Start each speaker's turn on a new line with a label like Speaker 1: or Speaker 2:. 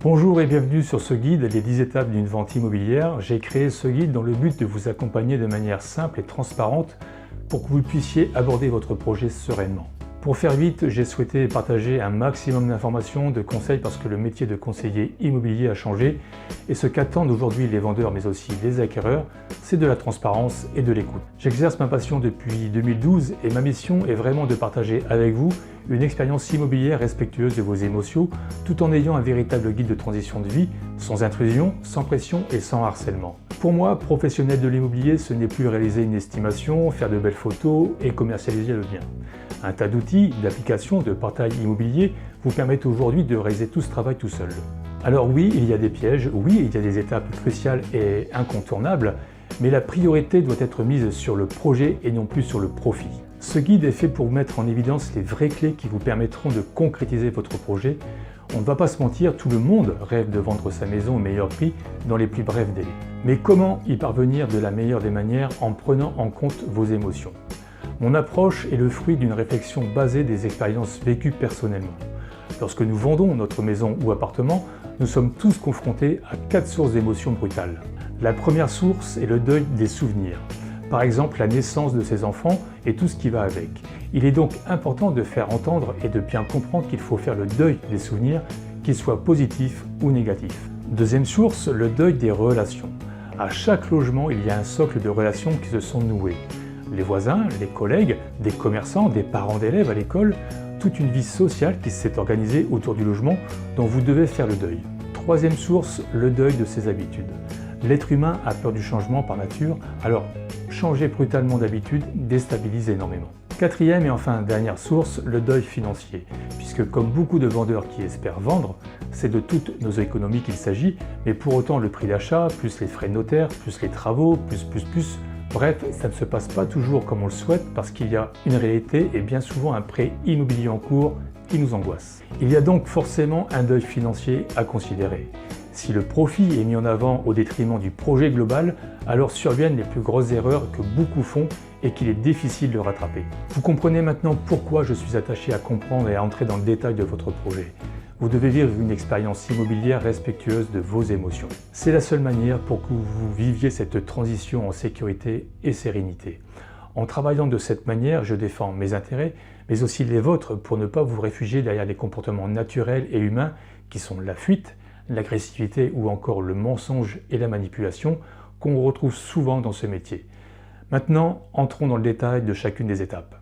Speaker 1: Bonjour et bienvenue sur ce guide, les 10 étapes d'une vente immobilière. J'ai créé ce guide dans le but de vous accompagner de manière simple et transparente pour que vous puissiez aborder votre projet sereinement. Pour faire vite, j'ai souhaité partager un maximum d'informations, de conseils parce que le métier de conseiller immobilier a changé et ce qu'attendent aujourd'hui les vendeurs mais aussi les acquéreurs, c'est de la transparence et de l'écoute. J'exerce ma passion depuis 2012 et ma mission est vraiment de partager avec vous une expérience immobilière respectueuse de vos émotions tout en ayant un véritable guide de transition de vie, sans intrusion, sans pression et sans harcèlement. Pour moi, professionnel de l'immobilier, ce n'est plus réaliser une estimation, faire de belles photos et commercialiser le bien. Un tas d'outils, d'applications, de portails immobiliers vous permettent aujourd'hui de réaliser tout ce travail tout seul. Alors oui, il y a des pièges, oui, il y a des étapes cruciales et incontournables, mais la priorité doit être mise sur le projet et non plus sur le profit. Ce guide est fait pour vous mettre en évidence les vraies clés qui vous permettront de concrétiser votre projet. On ne va pas se mentir, tout le monde rêve de vendre sa maison au meilleur prix dans les plus brefs délais. Mais comment y parvenir de la meilleure des manières en prenant en compte vos émotions? Mon approche est le fruit d'une réflexion basée des expériences vécues personnellement. Lorsque nous vendons notre maison ou appartement, nous sommes tous confrontés à 4 sources d'émotions brutales. La première source est le deuil des souvenirs. Par exemple, la naissance de ses enfants et tout ce qui va avec. Il est donc important de faire entendre et de bien comprendre qu'il faut faire le deuil des souvenirs, qu'ils soient positifs ou négatifs. Deuxième source, le deuil des relations. À chaque logement, il y a un socle de relations qui se sont nouées. Les voisins, les collègues, des commerçants, des parents d'élèves à l'école, toute une vie sociale qui s'est organisée autour du logement dont vous devez faire le deuil. Troisième source, le deuil de ses habitudes. L'être humain a peur du changement par nature, alors changer brutalement d'habitude déstabilise énormément. Quatrième et enfin dernière source, le deuil financier, puisque comme beaucoup de vendeurs qui espèrent vendre, c'est de toutes nos économies qu'il s'agit, mais pour autant le prix d'achat, plus les frais de notaire, plus les travaux, plus, bref, ça ne se passe pas toujours comme on le souhaite parce qu'il y a une réalité et bien souvent un prêt immobilier en cours qui nous angoisse. Il y a donc forcément un deuil financier à considérer. Si le profit est mis en avant au détriment du projet global, alors surviennent les plus grosses erreurs que beaucoup font et qu'il est difficile de rattraper. Vous comprenez maintenant pourquoi je suis attaché à comprendre et à entrer dans le détail de votre projet. Vous devez vivre une expérience immobilière respectueuse de vos émotions. C'est la seule manière pour que vous viviez cette transition en sécurité et sérénité. En travaillant de cette manière, je défends mes intérêts, mais aussi les vôtres pour ne pas vous réfugier derrière des comportements naturels et humains qui sont la fuite, l'agressivité ou encore le mensonge et la manipulation qu'on retrouve souvent dans ce métier. Maintenant, entrons dans le détail de chacune des étapes.